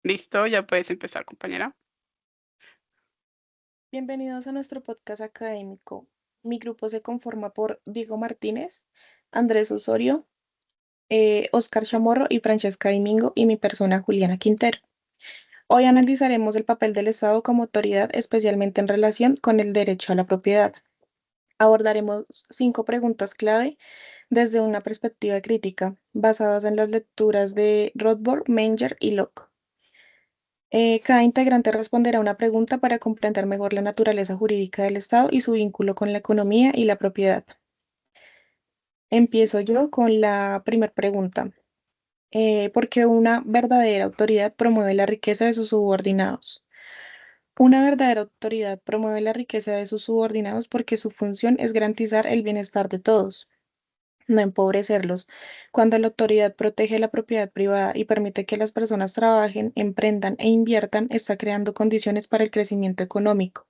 Listo, ya puedes empezar, compañera. Bienvenidos a nuestro podcast académico. Mi grupo se conforma por Diego Martínez, Andrés Osorio, Oscar Chamorro y Francesca Domingo y mi persona Juliana Quintero. Hoy analizaremos el papel del Estado como autoridad, especialmente en relación con el derecho a la propiedad. Abordaremos 5 preguntas clave desde una perspectiva crítica, basadas en las lecturas de Rothbard, Menger y Locke. Cada integrante responderá una pregunta para comprender mejor la naturaleza jurídica del Estado y su vínculo con la economía y la propiedad. Empiezo yo con la primera pregunta. ¿Por qué una verdadera autoridad promueve la riqueza de sus subordinados? Una verdadera autoridad promueve la riqueza de sus subordinados porque su función es garantizar el bienestar de todos, no empobrecerlos. Cuando la autoridad protege la propiedad privada y permite que las personas trabajen, emprendan e inviertan, está creando condiciones para el crecimiento económico.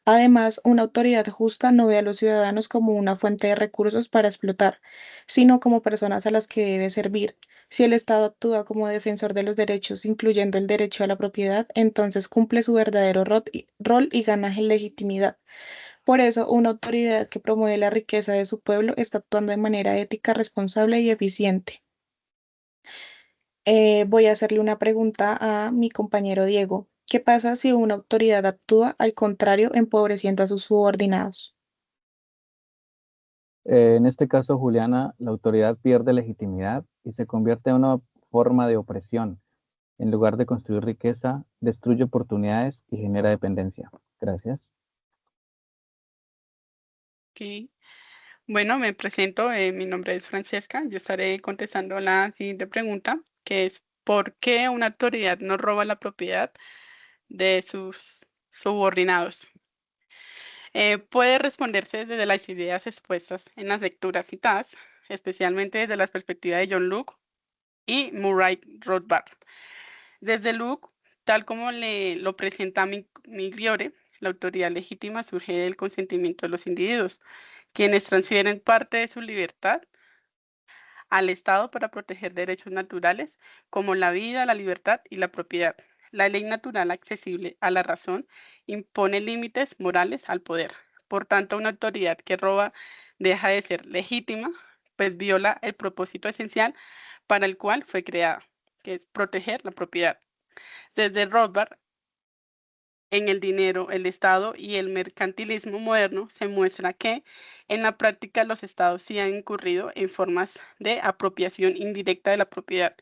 Además, una autoridad justa no ve a los ciudadanos como una fuente de recursos para explotar, sino como personas a las que debe servir. Si el Estado actúa como defensor de los derechos, incluyendo el derecho a la propiedad, entonces cumple su verdadero rol y gana legitimidad. Por eso, una autoridad que promueve la riqueza de su pueblo está actuando de manera ética, responsable y eficiente. Voy a hacerle una pregunta a mi compañero Diego. ¿Qué pasa si una autoridad actúa al contrario, empobreciendo a sus subordinados? En este caso, Juliana, la autoridad pierde legitimidad y se convierte en una forma de opresión. En lugar de construir riqueza, destruye oportunidades y genera dependencia. Gracias. Ok. Bueno, me presento, mi nombre es Francesca. Yo estaré contestando la siguiente pregunta, que es ¿por qué una autoridad no roba la propiedad de sus subordinados? Puede responderse desde las ideas expuestas en las lecturas citadas, especialmente desde la perspectiva de John Locke y Murray Rothbard. Desde Locke, tal como lo presenta Migliore, la autoridad legítima surge del consentimiento de los individuos, quienes transfieren parte de su libertad al Estado para proteger derechos naturales como la vida, la libertad y la propiedad. La ley natural accesible a la razón impone límites morales al poder. Por tanto, una autoridad que roba deja de ser legítima, pues viola el propósito esencial para el cual fue creada, que es proteger la propiedad. Desde Rothbard, en el dinero, el Estado y el mercantilismo moderno se muestra que en la práctica los Estados sí han incurrido en formas de apropiación indirecta de la propiedad,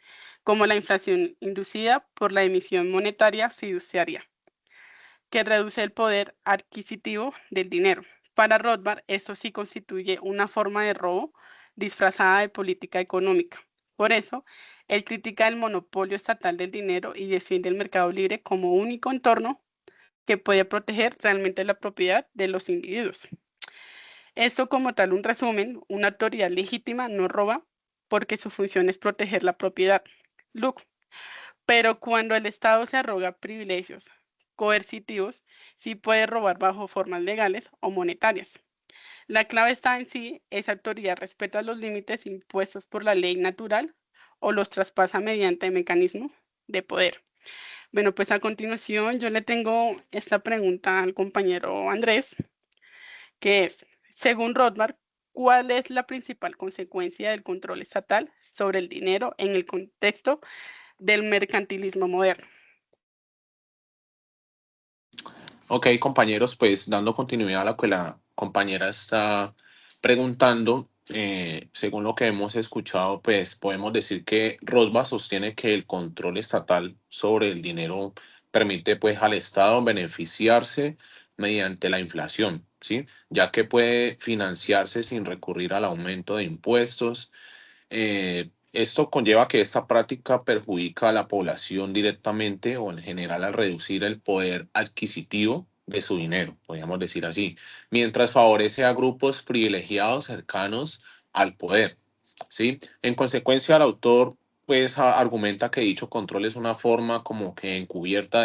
como la inflación inducida por la emisión monetaria fiduciaria, que reduce el poder adquisitivo del dinero. Para Rothbard, esto sí constituye una forma de robo disfrazada de política económica. Por eso, él critica el monopolio estatal del dinero y defiende el mercado libre como único entorno que puede proteger realmente la propiedad de los individuos. Esto como tal un resumen, una autoridad legítima no roba porque su función es proteger la propiedad. Luke, pero cuando el Estado se arroga privilegios coercitivos, sí puede robar bajo formas legales o monetarias. La clave está en si esa autoridad respeta los límites impuestos por la ley natural o los traspasa mediante mecanismos de poder. Bueno, pues a continuación yo le tengo esta pregunta al compañero Andrés, que es, según Rothbard, ¿cuál es la principal consecuencia del control estatal sobre el dinero en el contexto del mercantilismo moderno? Ok, compañeros, pues dando continuidad a lo que la compañera está preguntando, según lo que hemos escuchado, pues podemos decir que Rosba sostiene que el control estatal sobre el dinero permite pues al Estado beneficiarse mediante la inflación, ¿sí? Ya que puede financiarse sin recurrir al aumento de impuestos. Esto conlleva que esta práctica perjudica a la población directamente o en general al reducir el poder adquisitivo de su dinero, podríamos decir así, mientras favorece a grupos privilegiados cercanos al poder, ¿sí? En consecuencia, el autor pues argumenta que dicho control es una forma como que encubierta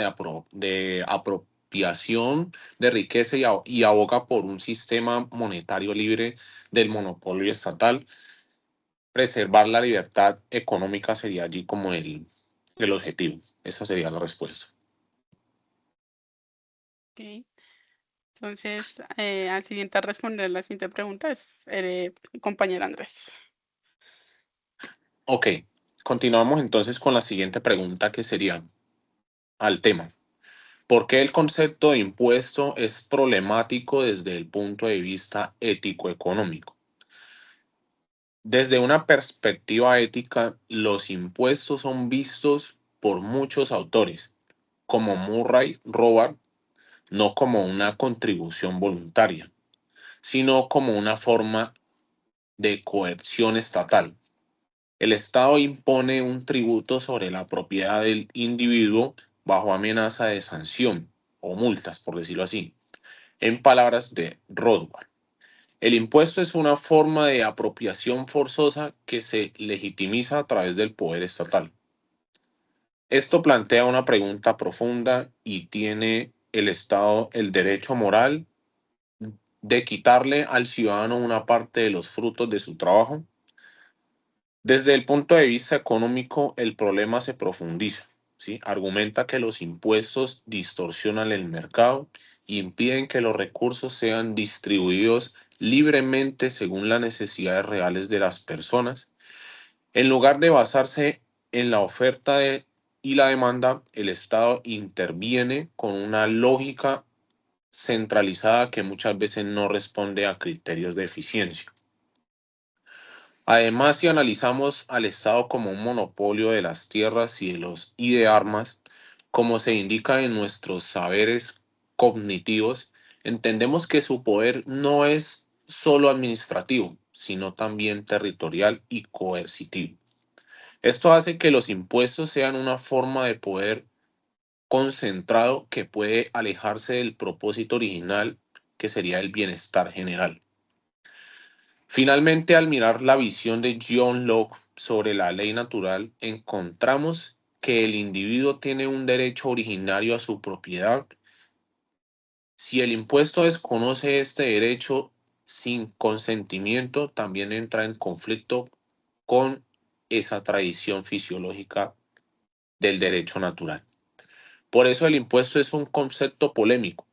de apropiación de riqueza y aboga por un sistema monetario libre del monopolio estatal. Preservar la libertad económica sería allí como el objetivo. Esa sería la respuesta. Ok. Entonces, al siguiente a responder la siguiente pregunta es el compañero Andrés. Ok, continuamos entonces con la siguiente pregunta que sería al tema. ¿Por qué el concepto de impuesto es problemático desde el punto de vista ético-económico? Desde una perspectiva ética, los impuestos son vistos por muchos autores, como Murray Rothbard, no como una contribución voluntaria, sino como una forma de coerción estatal. El Estado impone un tributo sobre la propiedad del individuo bajo amenaza de sanción o multas, por decirlo así. En palabras de Rothbard, el impuesto es una forma de apropiación forzosa que se legitimiza a través del poder estatal. Esto plantea una pregunta profunda y ¿tiene el Estado el derecho moral de quitarle al ciudadano una parte de los frutos de su trabajo? Desde el punto de vista económico, el problema se profundiza, ¿sí? Argumenta que los impuestos distorsionan el mercado e impiden que los recursos sean distribuidos libremente según las necesidades reales de las personas. En lugar de basarse en la y la demanda, el Estado interviene con una lógica centralizada que muchas veces no responde a criterios de eficiencia. Además, si analizamos al Estado como un monopolio de las tierras y de armas, como se indica en nuestros saberes cognitivos, entendemos que su poder no es solo administrativo, sino también territorial y coercitivo. Esto hace que los impuestos sean una forma de poder concentrado que puede alejarse del propósito original, que sería el bienestar general. Finalmente, al mirar la visión de John Locke sobre la ley natural, encontramos que el individuo tiene un derecho originario a su propiedad. Si el impuesto desconoce este derecho sin consentimiento, también entra en conflicto con esa tradición fisiológica del derecho natural. Por eso el impuesto es un concepto polémico.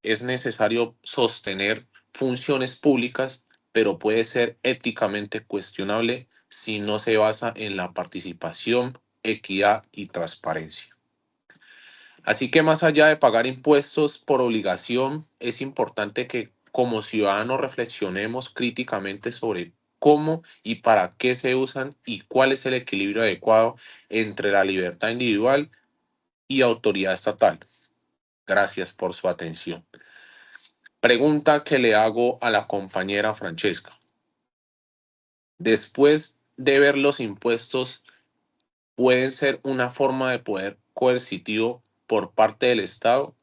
Es necesario sostener funciones públicas, pero puede ser éticamente cuestionable si no se basa en la participación, equidad y transparencia. Así que más allá de pagar impuestos por obligación, es importante que como ciudadanos reflexionemos críticamente sobre cómo y para qué se usan y cuál es el equilibrio adecuado entre la libertad individual y autoridad estatal. Gracias por su atención. Pregunta que le hago a la compañera Francesca. Después de ver los impuestos, ¿pueden ser una forma de poder coercitivo por parte del Estado?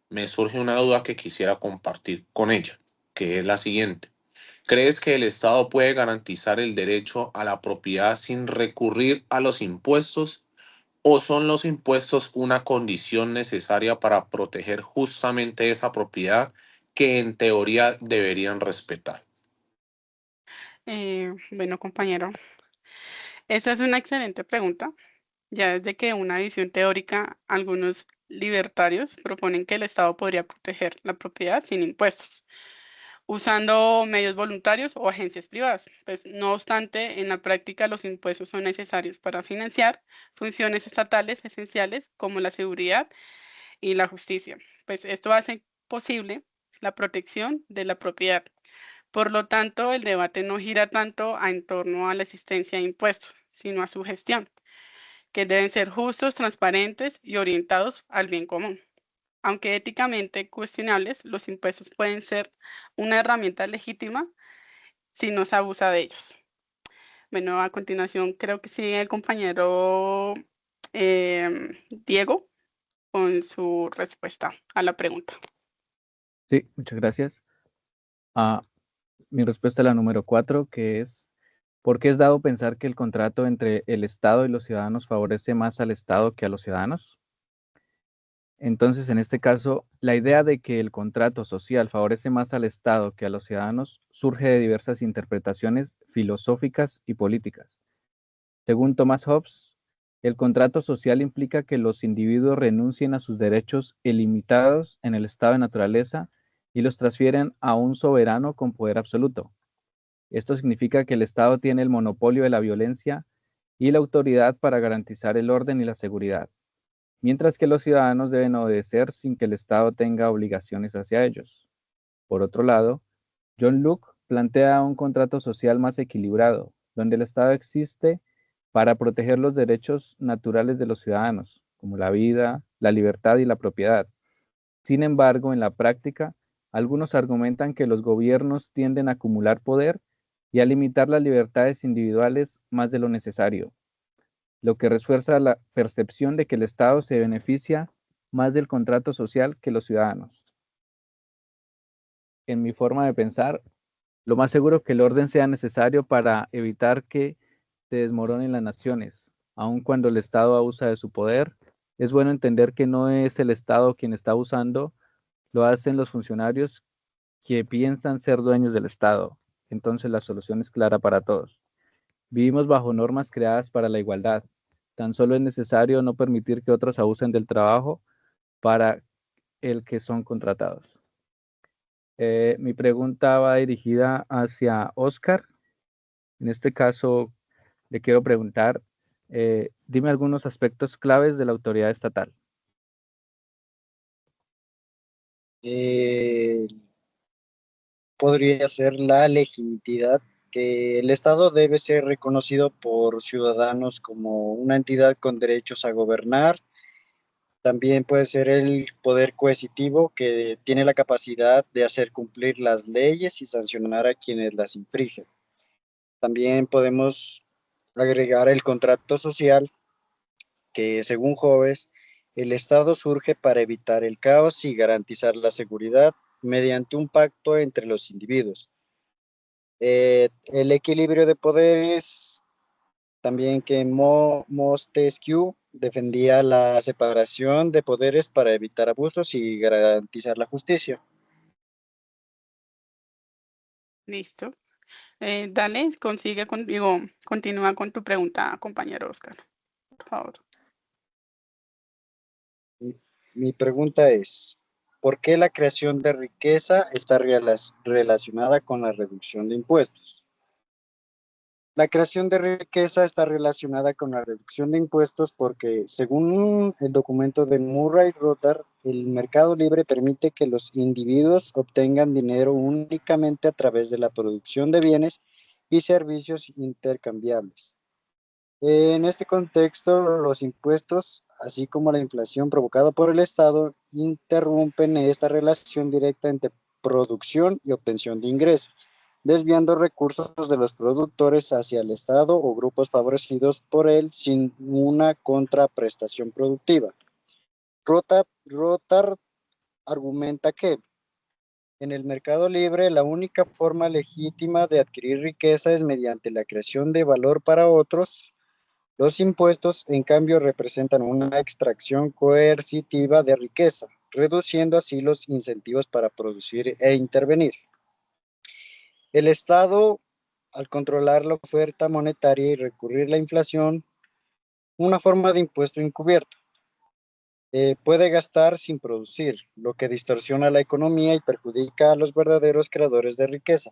Me surge una duda que quisiera compartir con ella, que es la siguiente. ¿Crees que el Estado puede garantizar el derecho a la propiedad sin recurrir a los impuestos? ¿O son los impuestos una condición necesaria para proteger justamente esa propiedad que en teoría deberían respetar? Bueno, compañero, esa es una excelente pregunta. Ya desde que una visión teórica, algunos libertarios proponen que el Estado podría proteger la propiedad sin impuestos, usando medios voluntarios o agencias privadas. Pues, no obstante, en la práctica los impuestos son necesarios para financiar funciones estatales esenciales como la seguridad y la justicia. Pues esto hace posible la protección de la propiedad. Por lo tanto, el debate no gira tanto en torno a la existencia de impuestos, sino a su gestión, que deben ser justos, transparentes y orientados al bien común. Aunque éticamente cuestionables, los impuestos pueden ser una herramienta legítima si no se abusa de ellos. Bueno, a continuación creo que sigue el compañero Diego con su respuesta a la pregunta. Sí, muchas gracias. Mi respuesta es la número 4, que es, ¿por qué es dado pensar que el contrato entre el Estado y los ciudadanos favorece más al Estado que a los ciudadanos? Entonces, en este caso, la idea de que el contrato social favorece más al Estado que a los ciudadanos surge de diversas interpretaciones filosóficas y políticas. Según Thomas Hobbes, El contrato social implica que los individuos renuncien a sus derechos ilimitados en el estado de naturaleza y los transfieren a un soberano con poder absoluto. Esto significa que el Estado tiene el monopolio de la violencia y la autoridad para garantizar el orden y la seguridad, mientras que los ciudadanos deben obedecer sin que el Estado tenga obligaciones hacia ellos. Por otro lado, John Locke plantea un contrato social más equilibrado, donde el Estado existe para proteger los derechos naturales de los ciudadanos, como la vida, la libertad y la propiedad. Sin embargo, en la práctica, algunos argumentan que los gobiernos tienden a acumular poder y a limitar las libertades individuales más de lo necesario, lo que refuerza la percepción de que el Estado se beneficia más del contrato social que los ciudadanos. En mi forma de pensar, lo más seguro es que el orden sea necesario para evitar que se desmoronen las naciones. Aun cuando el Estado abusa de su poder, es bueno entender que no es el Estado quien está abusando, lo hacen los funcionarios que piensan ser dueños del Estado. Entonces la solución es clara para todos. Vivimos bajo normas creadas para la igualdad. Tan solo es necesario no permitir que otros abusen del trabajo para el que son contratados. Mi pregunta va dirigida hacia Oscar. En este caso, le quiero preguntar, dime algunos aspectos claves de la autoridad estatal. Eh, Podría ser la legitimidad, que el Estado debe ser reconocido por ciudadanos como una entidad con derechos a gobernar. También puede ser el poder coercitivo, que tiene la capacidad de hacer cumplir las leyes y sancionar a quienes las infringen. También podemos agregar el contrato social, que según Hobbes, el Estado surge para evitar el caos y garantizar la seguridad mediante un pacto entre los individuos. El equilibrio de poderes, también que Montesquieu defendía la separación de poderes para evitar abusos y garantizar la justicia. Listo. Dale, consigue conmigo, continúa con tu pregunta, compañero Oscar, por favor. Mi, mi pregunta es, ¿por qué la creación de riqueza está relacionada con la reducción de impuestos? La creación de riqueza está relacionada con la reducción de impuestos porque, según el documento de Murray Rothbard, el mercado libre permite que los individuos obtengan dinero únicamente a través de la producción de bienes y servicios intercambiables. En este contexto, los impuestos, así como la inflación provocada por el Estado, interrumpen esta relación directa entre producción y obtención de ingresos, desviando recursos de los productores hacia el Estado o grupos favorecidos por él sin una contraprestación productiva. Rothbard argumenta que en el mercado libre la única forma legítima de adquirir riqueza es mediante la creación de valor para otros. Los impuestos, en cambio, representan una extracción coercitiva de riqueza, reduciendo así los incentivos para producir e intervenir. El Estado, al controlar la oferta monetaria y recurrir a la inflación, una forma de impuesto encubierto, puede gastar sin producir, lo que distorsiona la economía y perjudica a los verdaderos creadores de riqueza.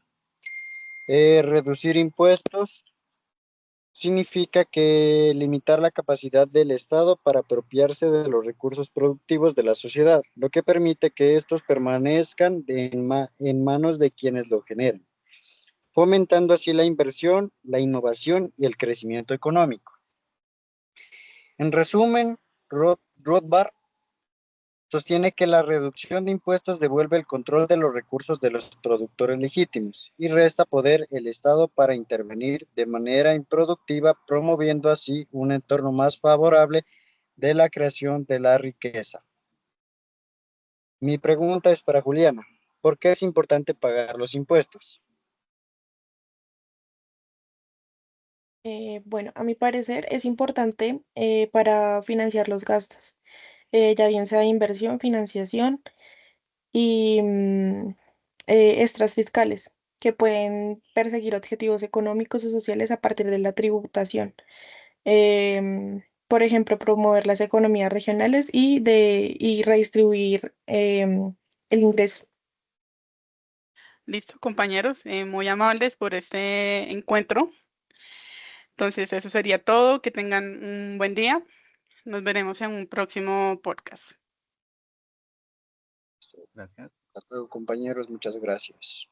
Reducir impuestos significa que limitar la capacidad del Estado para apropiarse de los recursos productivos de la sociedad, lo que permite que estos permanezcan en manos de quienes lo generan, fomentando así la inversión, la innovación y el crecimiento económico. En resumen, Rothbard sostiene que la reducción de impuestos devuelve el control de los recursos de los productores legítimos y resta poder al Estado para intervenir de manera improductiva, promoviendo así un entorno más favorable de la creación de la riqueza. Mi pregunta es para Juliana. ¿Por qué es importante pagar los impuestos? Bueno, a mi parecer es importante para financiar los gastos, ya bien sea de inversión, financiación y extras fiscales, que pueden perseguir objetivos económicos o sociales a partir de la tributación. por ejemplo, promover las economías regionales y redistribuir el ingreso. Listo, compañeros, muy amables por este encuentro. Entonces, eso sería todo. Que tengan un buen día. Nos veremos en un próximo podcast. Gracias. Hasta luego, compañeros, muchas gracias.